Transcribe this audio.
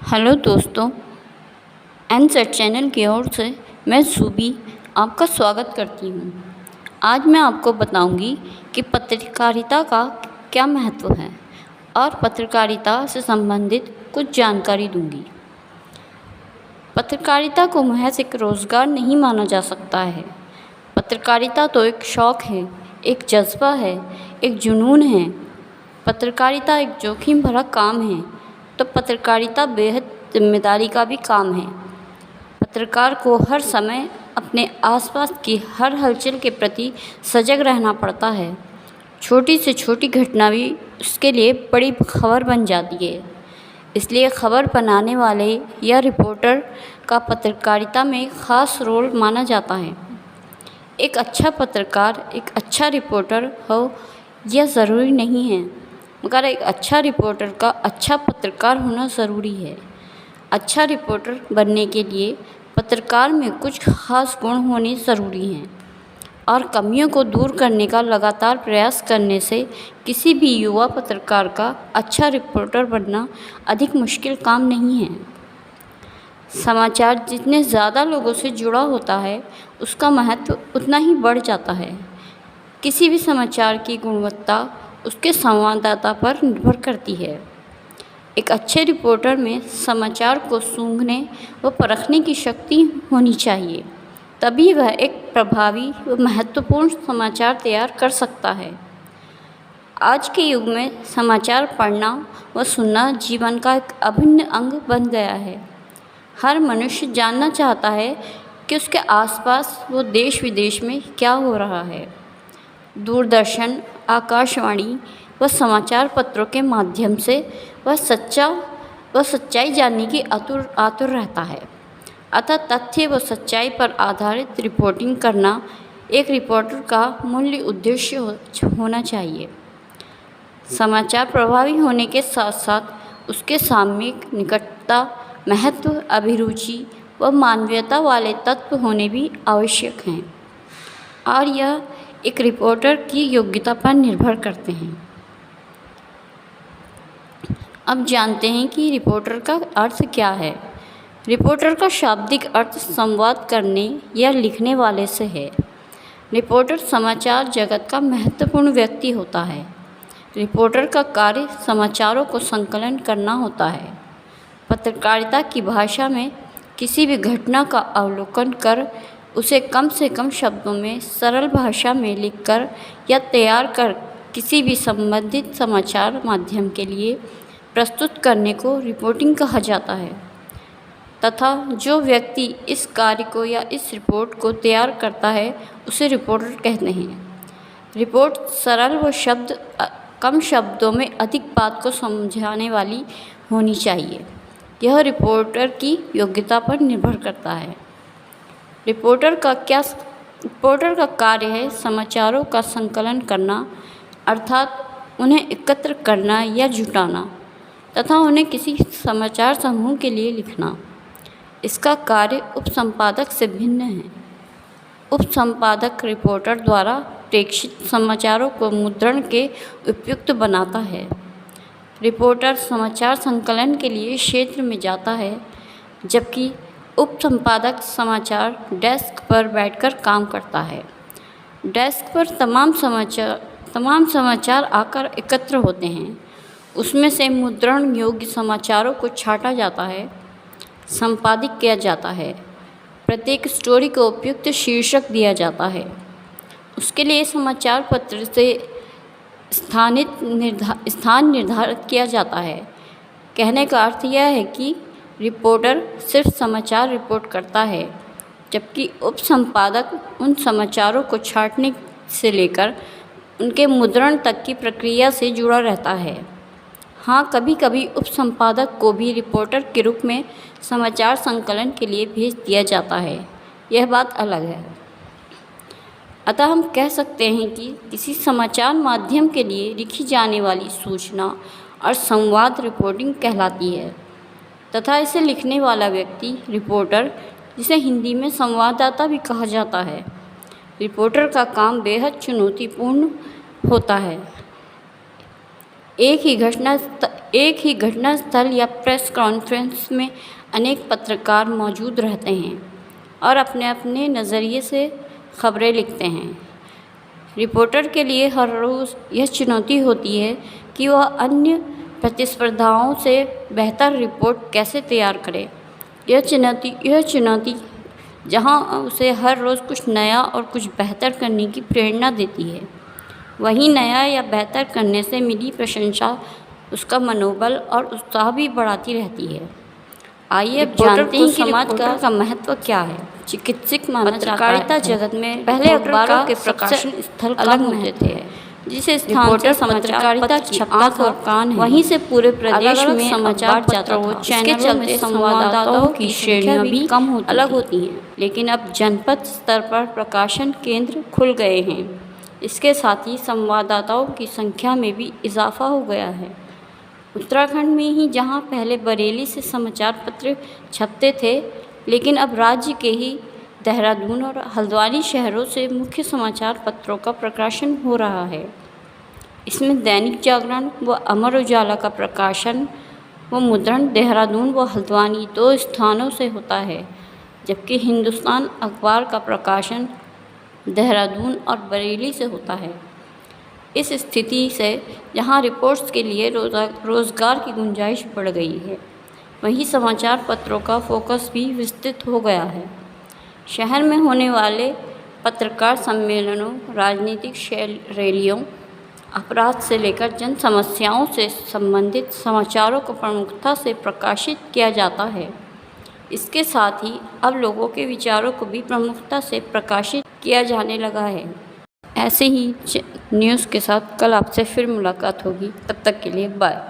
Hello दोस्तों, एनसेट channel की ओर से मैं सूबी आपका स्वागत करती हूँ। आज मैं आपको बताऊँगी कि पत्रकारिता का क्या महत्व है और पत्रकारिता से संबंधित कुछ जानकारी दूँगी। पत्रकारिता को महज एक रोज़गार नहीं माना जा सकता है। पत्रकारिता तो एक शौक़ है, एक जज्बा है, एक जुनून है। पत्रकारिता एक जोखिम भरा काम है, तो पत्रकारिता बेहद जिम्मेदारी का भी काम है। पत्रकार को हर समय अपने आसपास की हर हलचल के प्रति सजग रहना पड़ता है। छोटी से छोटी घटना भी उसके लिए बड़ी खबर बन जाती है। इसलिए खबर बनाने वाले या रिपोर्टर का पत्रकारिता में ख़ास रोल माना जाता है। एक अच्छा पत्रकार एक अच्छा रिपोर्टर हो यह ज़रूरी नहीं है, मगर एक अच्छा रिपोर्टर का अच्छा पत्रकार होना ज़रूरी है। अच्छा रिपोर्टर बनने के लिए पत्रकार में कुछ ख़ास गुण होने ज़रूरी हैं और कमियों को दूर करने का लगातार प्रयास करने से किसी भी युवा पत्रकार का अच्छा रिपोर्टर बनना अधिक मुश्किल काम नहीं है। समाचार जितने ज़्यादा लोगों से जुड़ा होता है, उसका महत्व उतना ही बढ़ जाता है। किसी भी समाचार की गुणवत्ता उसके संवाददाता पर निर्भर करती है। एक अच्छे रिपोर्टर में समाचार को सूंघने व परखने की शक्ति होनी चाहिए, तभी वह एक प्रभावी व महत्वपूर्ण समाचार तैयार कर सकता है। आज के युग में समाचार पढ़ना व सुनना जीवन का एक अभिन्न अंग बन गया है। हर मनुष्य जानना चाहता है कि उसके आसपास व देश विदेश में क्या हो रहा है। दूरदर्शन, आकाशवाणी व समाचार पत्रों के माध्यम से वह सच्चाई जानने की आतुर रहता है। अतः तथ्य व सच्चाई पर आधारित रिपोर्टिंग करना एक रिपोर्टर का मूल्य उद्देश्य होना चाहिए। समाचार प्रभावी होने के साथ साथ उसके सामयिक निकटता, महत्व, अभिरुचि व मानवीयता वाले तत्व होने भी आवश्यक हैं और यह एक रिपोर्टर की योग्यता पर निर्भर करते हैं। अब जानते हैं कि रिपोर्टर का अर्थ क्या है। रिपोर्टर का शाब्दिक अर्थ संवाद करने या लिखने वाले से है। रिपोर्टर समाचार जगत का महत्वपूर्ण व्यक्ति होता है। रिपोर्टर का कार्य समाचारों को संकलन करना होता है। पत्रकारिता की भाषा में किसी भी घटना का अवलोकन कर उसे कम से कम शब्दों में सरल भाषा में लिखकर या तैयार कर किसी भी संबंधित समाचार माध्यम के लिए प्रस्तुत करने को रिपोर्टिंग कहा जाता है तथा जो व्यक्ति इस कार्य को या इस रिपोर्ट को तैयार करता है उसे रिपोर्टर कहते हैं। रिपोर्ट सरल व कम शब्दों में अधिक बात को समझाने वाली होनी चाहिए। यह रिपोर्टर की योग्यता पर निर्भर करता है। रिपोर्टर का कार्य है समाचारों का संकलन करना, अर्थात उन्हें एकत्र करना या जुटाना तथा उन्हें किसी समाचार समूह के लिए लिखना। इसका कार्य उपसंपादक से भिन्न है। उपसंपादक रिपोर्टर द्वारा प्रेषित समाचारों को मुद्रण के उपयुक्त बनाता है। रिपोर्टर समाचार संकलन के लिए क्षेत्र में जाता है, जबकि उपसंपादक समाचार डेस्क पर बैठकर काम करता है। डेस्क पर तमाम समाचार आकर एकत्र होते हैं। उसमें से मुद्रण योग्य समाचारों को छांटा जाता है, संपादित किया जाता है। प्रत्येक स्टोरी को उपयुक्त शीर्षक दिया जाता है। उसके लिए समाचार पत्र से स्थान निर्धारित किया जाता है। कहने का अर्थ यह है कि रिपोर्टर सिर्फ समाचार रिपोर्ट करता है, जबकि उपसंपादक उन समाचारों को छांटने से लेकर उनके मुद्रण तक की प्रक्रिया से जुड़ा रहता है। हाँ, कभी कभी उपसंपादक को भी रिपोर्टर के रूप में समाचार संकलन के लिए भेज दिया जाता है, यह बात अलग है। अतः हम कह सकते हैं कि किसी समाचार माध्यम के लिए लिखी जाने वाली सूचना और संवाद रिपोर्टिंग कहलाती है तथा इसे लिखने वाला व्यक्ति रिपोर्टर, जिसे हिंदी में संवाददाता भी कहा जाता है। रिपोर्टर का काम बेहद चुनौतीपूर्ण होता है। एक ही घटनास्थल या प्रेस कॉन्फ्रेंस में अनेक पत्रकार मौजूद रहते हैं और अपने अपने नज़रिए से खबरें लिखते हैं। रिपोर्टर के लिए हर रोज़ यह चुनौती होती है कि वह अन्य प्रतिस्पर्धाओं से बेहतर रिपोर्ट कैसे तैयार करे। यह चुनौती जहां उसे हर रोज़ कुछ नया और कुछ बेहतर करने की प्रेरणा देती है, वहीं नया या बेहतर करने से मिली प्रशंसा उसका मनोबल और उत्साह भी बढ़ाती रहती है। आइए अब जानते हैं कि रिपोर्टर का महत्व क्या है। चिकित्सक पत्रकारिता जगत में पहले अखबारों के प्रकाशन स्थल अलग होते थे, जिसे स्थान से पत्रकारिता छपता था, वहीं से पूरे प्रदेश में समाचार पत्रों के चलते संवाददाताओं की श्रेणियां भी अलग होती हैं। लेकिन अब जनपद स्तर पर प्रकाशन केंद्र खुल गए हैं। इसके साथ ही संवाददाताओं की संख्या में भी इजाफा हो गया है। उत्तराखंड में ही जहां पहले बरेली से समाचार पत्र छपते थे, लेकिन अब राज्य के ही देहरादून और हल्द्वानी शहरों से मुख्य समाचार पत्रों का प्रकाशन हो रहा है। इसमें दैनिक जागरण व अमर उजाला का प्रकाशन व मुद्रण देहरादून व हल्द्वानी 2 स्थानों से होता है, जबकि हिंदुस्तान अखबार का प्रकाशन देहरादून और बरेली से होता है। इस स्थिति से जहां रिपोर्ट्स के लिए रोज़गार की गुंजाइश बढ़ गई है, वहीं समाचार पत्रों का फोकस भी विस्तृत हो गया है। शहर में होने वाले पत्रकार सम्मेलनों, राजनीतिक रैलियों, अपराध से लेकर जन समस्याओं से संबंधित समाचारों को प्रमुखता से प्रकाशित किया जाता है। इसके साथ ही अब लोगों के विचारों को भी प्रमुखता से प्रकाशित किया जाने लगा है। ऐसे ही न्यूज़ के साथ कल आपसे फिर मुलाकात होगी। तब तक के लिए बाय।